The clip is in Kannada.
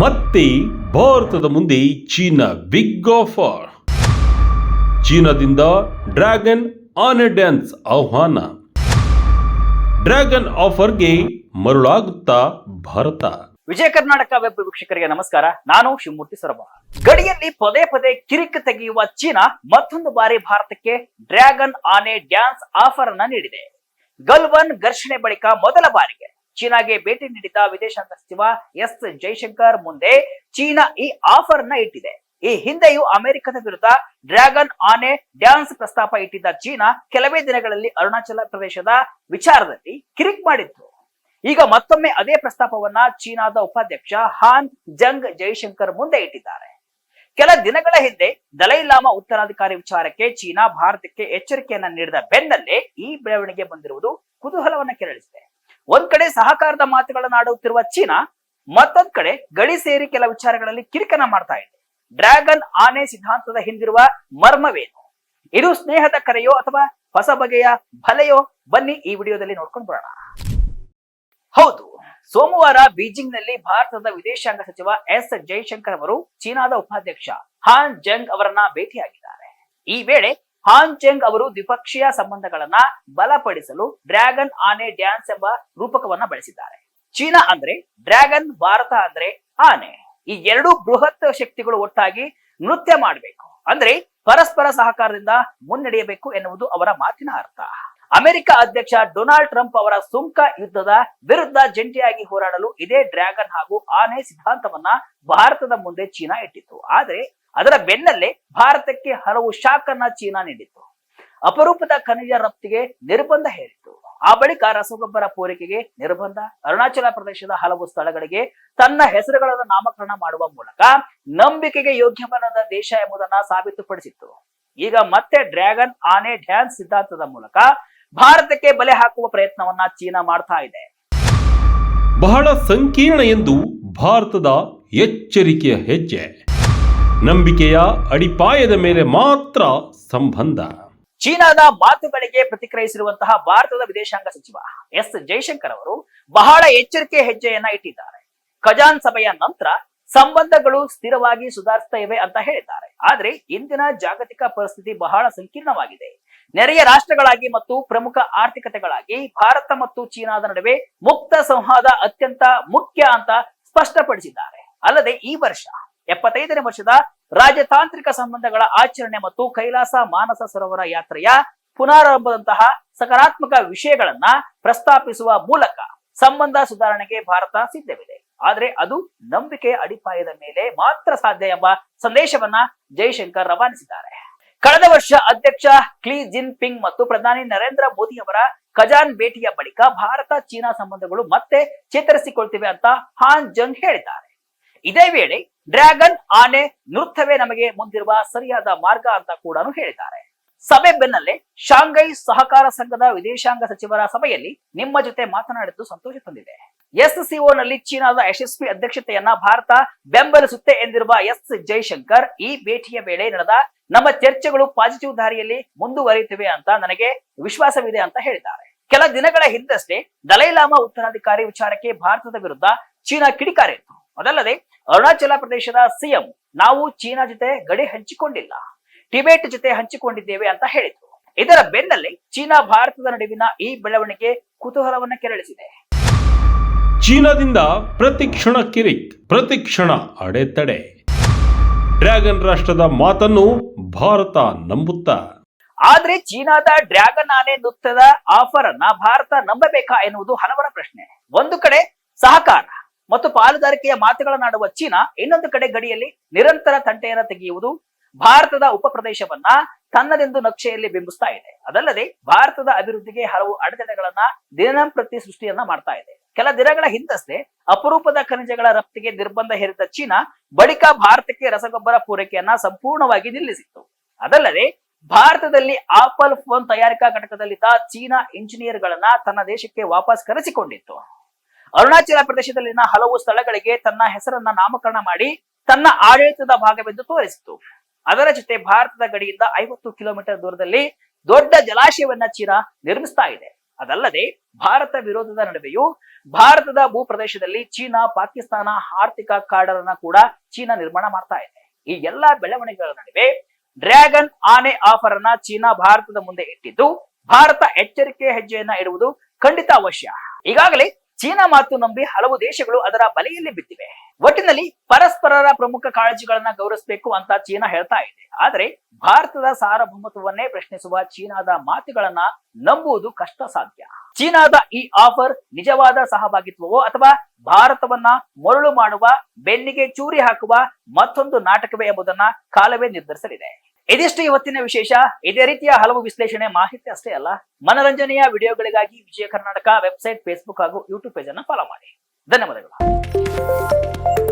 ಮತ್ತೆ ಭಾರತದ ಮುಂದೆ ಚೀನಾ ಬಿಗ್ ಆಫರ್. ಚೀನಾದಿಂದ ಡ್ರ್ಯಾಗನ್ ಆನ್ ಎ ಡ್ಯಾನ್ಸ್ ಆಹ್ವಾನ. ಡ್ರ್ಯಾಗನ್ ಆಫರ್ಗೆ ಮರುಳಾಗುತ್ತಾ ಭಾರತ. ವಿಜಯ ಕರ್ನಾಟಕ ವೆಬ್ ವೀಕ್ಷಕರಿಗೆ ನಮಸ್ಕಾರ. ನಾನು ಶಿವಮೂರ್ತಿ ಸೊರಬ. ಗಡಿಯಲ್ಲಿ ಪದೇ ಪದೇ ಕಿರಿಕ್ ತೆಗೆಯುವ ಚೀನಾ ಮತ್ತೊಂದು ಬಾರಿ ಭಾರತಕ್ಕೆ dragon on A dance offer ಅನ್ನ ನೀಡಿದೆ. ಗಲ್ವಾನ್ ಘರ್ಷಣೆ ಬಳಿಕ ಮೊದಲ ಬಾರಿಗೆ ಚೀನಾಗೆ ಭೇಟಿ ನೀಡಿದ ವಿದೇಶಾಂಗ ಸಚಿವ ಎಸ್ ಜೈಶಂಕರ್ ಮುಂದೆ ಚೀನಾ ಈ ಆಫರ್ ಅನ್ನ ಇಟ್ಟಿದೆ. ಈ ಹಿಂದೆಯೂ ಅಮೆರಿಕದ ವಿರುದ್ಧ ಡ್ರ್ಯಾಗನ್ ಆನ್ ಎ ಡ್ಯಾನ್ಸ್ ಪ್ರಸ್ತಾಪ ಇಟ್ಟಿದ್ದ ಚೀನಾ ಕೆಲವೇ ದಿನಗಳಲ್ಲಿ ಅರುಣಾಚಲ ಪ್ರದೇಶದ ವಿಚಾರದಲ್ಲಿ ಕಿರಿಕ್ ಮಾಡಿತ್ತು. ಈಗ ಮತ್ತೊಮ್ಮೆ ಅದೇ ಪ್ರಸ್ತಾಪವನ್ನ ಚೀನಾದ ಉಪಾಧ್ಯಕ್ಷ ಹಾನ್ ಜಂಗ್ ಜೈಶಂಕರ್ ಮುಂದೆ ಇಟ್ಟಿದ್ದಾರೆ. ಕೆಲ ದಿನಗಳ ಹಿಂದೆ ದಲೈಲಾಮಾ ಉತ್ತರಾಧಿಕಾರಿ ವಿಚಾರಕ್ಕೆ ಚೀನಾ ಭಾರತಕ್ಕೆ ಎಚ್ಚರಿಕೆಯನ್ನ ನೀಡಿದ ಬೆನ್ನಲ್ಲೇ ಈ ಬೆಳವಣಿಗೆ ಬಂದಿರುವುದು ಕುತೂಹಲವನ್ನ ಕೆರಳಿಸಿದೆ. ಒಂದ್ ಕಡೆ ಸಹಕಾರದ ಮಾತುಗಳನ್ನ ಆಡುತ್ತಿರುವ ಚೀನಾ, ಮತ್ತೊಂದ್ ಕಡೆ ಗಡಿ ಸೇರಿ ಕೆಲ ವಿಚಾರಗಳಲ್ಲಿ ಕಿರಿಕನ ಮಾಡ್ತಾ ಇದೆ. ಡ್ರ್ಯಾಗನ್ ಆನೆ ಸಿದ್ಧಾಂತದ ಹಿಂದಿರುವ ಮರ್ಮವೇನು? ಇದು ಸ್ನೇಹದ ಕರೆಯೋ ಅಥವಾ ಹೊಸ ಬಗೆಯ ಬಲೆಯೋ? ಬನ್ನಿ ಈ ವಿಡಿಯೋದಲ್ಲಿ ನೋಡ್ಕೊಂಡು ಬರೋಣ. ಹೌದು, ಸೋಮವಾರ ಬೀಜಿಂಗ್ ನಲ್ಲಿ ಭಾರತದ ವಿದೇಶಾಂಗ ಸಚಿವ ಎಸ್ ಜೈಶಂಕರ್ ಅವರು ಚೀನಾದ ಉಪಾಧ್ಯಕ್ಷ ಹಾನ್ ಜಂಗ್ ಅವರನ್ನ ಭೇಟಿಯಾಗಿದ್ದಾರೆ. ಈ ವೇಳೆ ಹಾನ್ ಜಂಗ್ ಅವರು ದ್ವಿಪಕ್ಷೀಯ ಸಂಬಂಧಗಳನ್ನ ಬಲಪಡಿಸಲು ಡ್ರ್ಯಾಗನ್ ಆನ್ ಎ ಡ್ಯಾನ್ಸ್ ಎಂಬ ರೂಪಕವನ್ನ ಬಳಸಿದ್ದಾರೆ. ಚೀನಾ ಅಂದ್ರೆ ಡ್ರ್ಯಾಗನ್, ಭಾರತ ಅಂದ್ರೆ ಆನೆ. ಈ ಎರಡೂ ಬೃಹತ್ ಶಕ್ತಿಗಳು ಒಟ್ಟಾಗಿ ನೃತ್ಯ ಮಾಡಬೇಕು, ಅಂದ್ರೆ ಪರಸ್ಪರ ಸಹಕಾರದಿಂದ ಮುನ್ನಡೆಯಬೇಕು ಎನ್ನುವುದು ಅವರ ಮಾತಿನ ಅರ್ಥ. ಅಮೆರಿಕ ಅಧ್ಯಕ್ಷ ಡೊನಾಲ್ಡ್ ಟ್ರಂಪ್ ಅವರ ಸುಂಕ ಯುದ್ಧದ ವಿರುದ್ಧ ಜಂಟಿಯಾಗಿ ಹೋರಾಡಲು ಇದೇ ಡ್ರ್ಯಾಗನ್ ಹಾಗೂ ಆನೆ ಸಿದ್ಧಾಂತವನ್ನ ಭಾರತದ ಮುಂದೆ ಚೀನಾ ಇಟ್ಟಿತ್ತು. ಆದ್ರೆ ಅದರ ಬೆನ್ನಲ್ಲೇ ಭಾರತಕ್ಕೆ ಹಲವು ಶಾಕ್ ಅನ್ನ ಚೀನಾ ನೀಡಿತ್ತು. ಅಪರೂಪದ ಖನಿಜ ರಫ್ತಿಗೆ ನಿರ್ಬಂಧ ಹೇರಿತ್ತು. ಆ ಬಳಿಕ ರಸಗೊಬ್ಬರ ಪೂರೈಕೆಗೆ ನಿರ್ಬಂಧ, ಅರುಣಾಚಲ ಪ್ರದೇಶದ ಹಲವು ಸ್ಥಳಗಳಿಗೆ ತನ್ನ ಹೆಸರುಗಳನ್ನು ನಾಮಕರಣ ಮಾಡುವ ಮೂಲಕ ನಂಬಿಕೆಗೆ ಯೋಗ್ಯವಲ್ಲದ ದೇಶ ಎಂಬುದನ್ನ ಸಾಬೀತುಪಡಿಸಿತ್ತು. ಈಗ ಮತ್ತೆ ಡ್ರ್ಯಾಗನ್ ಆನ್ ಎ ಡ್ಯಾನ್ಸ್ ಸಿದ್ಧಾಂತದ ಮೂಲಕ ಭಾರತಕ್ಕೆ ಬಲೆ ಹಾಕುವ ಪ್ರಯತ್ನವನ್ನ ಚೀನಾ ಮಾಡ್ತಾ ಇದೆ. ಬಹಳ ಸಂಕೀರ್ಣ ಎಂದು ಭಾರತದ ಎಚ್ಚರಿಕೆಯ ಹೆಜ್ಜೆ. ನಂಬಿಕೆಯ ಅಡಿಪಾಯದ ಮೇಲೆ ಮಾತ್ರ ಸಂಬಂಧ. ಚೀನಾದ ಮಾತುಗಳಿಗೆ ಪ್ರತಿಕ್ರಿಯಿಸಿರುವಂತಹ ಭಾರತದ ವಿದೇಶಾಂಗ ಸಚಿವ ಎಸ್ ಜೈಶಂಕರ್ ಅವರು ಬಹಳ ಎಚ್ಚರಿಕೆ ಹೆಜ್ಜೆಯನ್ನ ಇಟ್ಟಿದ್ದಾರೆ. ಕಜಾನ್ ಸಭೆಯ ನಂತರ ಸಂಬಂಧಗಳು ಸ್ಥಿರವಾಗಿ ಸುಧಾರಿಸ್ತಾ ಇವೆ ಅಂತ ಹೇಳಿದ್ದಾರೆ. ಆದ್ರೆ ಇಂದಿನ ಜಾಗತಿಕ ಪರಿಸ್ಥಿತಿ ಬಹಳ ಸಂಕೀರ್ಣವಾಗಿದೆ. ನೆರೆಯ ರಾಷ್ಟ್ರಗಳಾಗಿ ಮತ್ತು ಪ್ರಮುಖ ಆರ್ಥಿಕತೆಗಳಾಗಿ ಭಾರತ ಮತ್ತು ಚೀನಾದ ನಡುವೆ ಮುಕ್ತ ಸಂವಾದ ಅತ್ಯಂತ ಮುಖ್ಯ ಅಂತ ಸ್ಪಷ್ಟಪಡಿಸಿದ್ದಾರೆ. ಅಲ್ಲದೆ ಈ ವರ್ಷ 75ನೇ ವರ್ಷದ ರಾಜತಾಂತ್ರಿಕ ಸಂಬಂಧಗಳ ಆಚರಣೆ ಮತ್ತು ಕೈಲಾಸ ಮಾನಸ ಸರೋವರ ಯಾತ್ರೆಯ ಪುನರಾರಂಭದಂತಹ ಸಕಾರಾತ್ಮಕ ವಿಷಯಗಳನ್ನ ಪ್ರಸ್ತಾಪಿಸುವ ಮೂಲಕ ಸಂಬಂಧ ಸುಧಾರಣೆಗೆ ಭಾರತ ಸಿದ್ಧವಿದೆ. ಆದ್ರೆ ಅದು ನಂಬಿಕೆಯ ಅಡಿಪಾಯದ ಮೇಲೆ ಮಾತ್ರ ಸಾಧ್ಯ ಎಂಬ ಸಂದೇಶವನ್ನ ಜೈಶಂಕರ್ ರವಾನಿಸಿದ್ದಾರೆ. ಕಳೆದ ವರ್ಷ ಅಧ್ಯಕ್ಷ ಕ್ಲಿ ಜಿನ್ ಪಿಂಗ್ ಮತ್ತು ಪ್ರಧಾನಿ ನರೇಂದ್ರ ಮೋದಿ ಅವರ ಕಜಾನ್ ಭೇಟಿಯ ಬಳಿಕ ಭಾರತ ಚೀನಾ ಸಂಬಂಧಗಳು ಮತ್ತೆ ಚೇತರಿಸಿಕೊಳ್ತಿವೆ ಅಂತ ಹಾನ್ ಜಂಗ್ ಹೇಳಿದ್ದಾರೆ. ಇದೇ ವೇಳೆ ಡ್ರ್ಯಾಗನ್ ಆನೆ ನೃತ್ಯವೇ ನಮಗೆ ಮುಂದಿರುವ ಸರಿಯಾದ ಮಾರ್ಗ ಅಂತ ಕೂಡ ಹೇಳಿದ್ದಾರೆ. ಸಭೆ ಬೆನ್ನಲ್ಲೇ ಶಾಂಘೈ ಸಹಕಾರ ಸಂಘದ ವಿದೇಶಾಂಗ ಸಚಿವರ ಸಭೆಯಲ್ಲಿ ನಿಮ್ಮ ಜೊತೆ ಮಾತನಾಡಿದ್ದು ಸಂತೋಷ ತಂದಿದೆ. SCO ನಲ್ಲಿ ಚೀನಾದ ಯಶಸ್ವಿ ಅಧ್ಯಕ್ಷತೆಯನ್ನ ಭಾರತ ಬೆಂಬಲಿಸುತ್ತೆ ಎಂದಿರುವ ಎಸ್ ಜೈಶಂಕರ್ ಈ ಭೇಟಿಯ ವೇಳೆ ನಡೆದ ನಮ್ಮ ಚರ್ಚೆಗಳು ಪಾಸಿಟಿವ್ ದಾರಿಯಲ್ಲಿ ಮುಂದುವರಿಯುತ್ತಿವೆ ಅಂತ ನನಗೆ ವಿಶ್ವಾಸವಿದೆ ಅಂತ ಹೇಳಿದ್ದಾರೆ. ಕೆಲ ದಿನಗಳ ಹಿಂದಷ್ಟೇ ದಲೈಲಾಮಾ ಉತ್ತರಾಧಿಕಾರಿ ವಿಚಾರಕ್ಕೆ ಭಾರತದ ವಿರುದ್ಧ ಚೀನಾ ಕಿಡಿಕಾರಿತ್ತು. ಅದಲ್ಲದೆ ಅರುಣಾಚಲ ಪ್ರದೇಶದ ಸಿಎಂ ನಾವು ಚೀನಾ ಜೊತೆ ಗಡಿ ಹಂಚಿಕೊಂಡಿಲ್ಲ, ಟಿಬೆಟ್ ಜೊತೆ ಹಂಚಿಕೊಂಡಿದ್ದೇವೆ ಅಂತ ಹೇಳಿದ್ರು. ಇದರ ಬೆನ್ನಲ್ಲೇ ಚೀನಾ ಭಾರತದ ನಡುವಿನ ಈ ಬೆಳವಣಿಗೆ ಕುತೂಹಲವನ್ನ ಕೆರಳಿಸಿದೆ. ಚೀನಾದಿಂದ ಪ್ರತಿಕ್ಷಣ ಕಿರಿಕ್, ಪ್ರತಿಕ್ಷಣ ಅಡೆತಡೆ. ಡ್ರ್ಯಾಗನ್ ರಾಷ್ಟ್ರದ ಮಾತನ್ನು ಭಾರತ ನಂಬುತ್ತಾ. ಆದ್ರೆ ಚೀನಾದ ಡ್ರ್ಯಾಗನ್ ಆನೆ ನೃತ್ಯದ ಆಫರ್ ಅನ್ನ ಭಾರತ ನಂಬಬೇಕಾ ಎನ್ನುವುದು ಹಲವರ ಪ್ರಶ್ನೆ. ಒಂದು ಕಡೆ ಸಹಕಾರ ಮತ್ತು ಪಾಲುದಾರಿಕೆಯ ಮಾತುಗಳನ್ನಾಡುವ ಚೀನಾ, ಇನ್ನೊಂದು ಕಡೆ ಗಡಿಯಲ್ಲಿ ನಿರಂತರ ತಂಟೆಯನ್ನ ತೆಗೆಯುವುದು ಭಾರತದ ಉಪ ಪ್ರದೇಶವನ್ನ ತನ್ನದೆಂದು ನಕ್ಷೆಯಲ್ಲಿ ಬಿಂಬಿಸ್ತಾ ಇದೆ. ಅದಲ್ಲದೆ ಭಾರತದ ಅಭಿವೃದ್ಧಿಗೆ ಹಲವು ಅಡೆತಡೆಗಳನ್ನ ದಿನಂಪ್ರತಿ ಸೃಷ್ಟಿಯನ್ನ ಮಾಡ್ತಾ ಇದೆ. ಕೆಲ ದಿನಗಳ ಹಿಂದಷ್ಟೇ ಅಪರೂಪದ ಖನಿಜಗಳ ರಫ್ತಿಗೆ ನಿರ್ಬಂಧ ಹೇರಿದ ಚೀನಾ ಬಳಿಕ ಭಾರತಕ್ಕೆ ರಸಗೊಬ್ಬರ ಪೂರೈಕೆಯನ್ನ ಸಂಪೂರ್ಣವಾಗಿ ನಿಲ್ಲಿಸಿತ್ತು. ಅದಲ್ಲದೆ ಭಾರತದಲ್ಲಿ ಆಪಲ್ ಫೋನ್ ತಯಾರಿಕಾ ಘಟಕದಲ್ಲಿದ್ದ ಚೀನಾ ಇಂಜಿನಿಯರ್ ಗಳನ್ನ ತನ್ನ ದೇಶಕ್ಕೆ ವಾಪಸ್ ಕರೆಸಿಕೊಂಡಿತ್ತು. ಅರುಣಾಚಲ ಪ್ರದೇಶದಲ್ಲಿನ ಹಲವು ಸ್ಥಳಗಳಿಗೆ ತನ್ನ ಹೆಸರನ್ನ ನಾಮಕರಣ ಮಾಡಿ ತನ್ನ ಆಡಳಿತದ ಭಾಗವೆಂದು ತೋರಿಸಿತು. ಅದರ ಜೊತೆ ಭಾರತದ ಗಡಿಯಿಂದ 50 ಕಿಲೋಮೀಟರ್ ದೂರದಲ್ಲಿ ದೊಡ್ಡ ಜಲಾಶಯವನ್ನ ಚೀನಾ ನಿರ್ಮಿಸ್ತಾ ಇದೆ. ಅದಲ್ಲದೆ ಭಾರತ ವಿರೋಧದ ನಡುವೆಯೂ ಭಾರತದ ಭೂಪ್ರದೇಶದಲ್ಲಿ ಚೀನಾ ಪಾಕಿಸ್ತಾನ ಆರ್ಥಿಕ ಕಾಡರನ್ನ ಕೂಡ ಚೀನಾ ನಿರ್ಮಾಣ ಮಾಡ್ತಾ ಇದೆ. ಈ ಎಲ್ಲಾ ಬೆಳವಣಿಗೆಗಳ ನಡುವೆ ಡ್ರ್ಯಾಗನ್ ಆನೆ ಆಫರ್ ಅನ್ನ ಚೀನಾ ಭಾರತದ ಮುಂದೆ ಇಟ್ಟಿದ್ದು, ಭಾರತ ಎಚ್ಚರಿಕೆ ಹೆಜ್ಜೆಯನ್ನ ಇಡುವುದು ಖಂಡಿತ ಅವಶ್ಯ. ಈಗಾಗಲೇ ಚೀನಾ ಮಾತು ನಂಬಿ ಹಲವು ದೇಶಗಳು ಅದರ ಬಲೆಯಲ್ಲಿ ಬಿದ್ದಿವೆ. ಒಟ್ಟಿನಲ್ಲಿ ಪರಸ್ಪರರ ಪ್ರಮುಖ ಕಾಳಜಿಗಳನ್ನ ಗೌರವಿಸಬೇಕು ಅಂತ ಚೀನಾ ಹೇಳ್ತಾ ಇದೆ. ಆದರೆ ಭಾರತದ ಸಾರ್ವಭೌಮತ್ವವನ್ನೇ ಪ್ರಶ್ನಿಸುವ ಚೀನಾದ ಮಾತುಗಳನ್ನ ನಂಬುವುದು ಕಷ್ಟ ಸಾಧ್ಯ. ಚೀನಾದ ಈ ಆಫರ್ ನಿಜವಾದ ಸಹಭಾಗಿತ್ವವೋ ಅಥವಾ ಭಾರತವನ್ನ ಮರಳು ಮಾಡುವ, ಬೆನ್ನಿಗೆ ಚೂರಿ ಹಾಕುವ ಮತ್ತೊಂದು ನಾಟಕವೇ ಎಂಬುದನ್ನ ಕಾಲವೇ ನಿರ್ಧರಿಸಲಿದೆ. ಇದಿಷ್ಟು ಇವತ್ತಿನ ವಿಶೇಷ. ಇದೇ ರೀತಿಯ ಹಲವು ವಿಶ್ಲೇಷಣೆ ಮಾಹಿತಿ ಅಷ್ಟೇ ಅಲ್ಲ, ಮನರಂಜನೆಯ ವಿಡಿಯೋಗಳಿಗಾಗಿ ವಿಜಯ ಕರ್ನಾಟಕ ವೆಬ್ಸೈಟ್, ಫೇಸ್ಬುಕ್ ಹಾಗೂ ಯೂಟ್ಯೂಬ್ ಪೇಜ್ ಅನ್ನು ಫಾಲೋ ಮಾಡಿ. ಧನ್ಯವಾದಗಳು.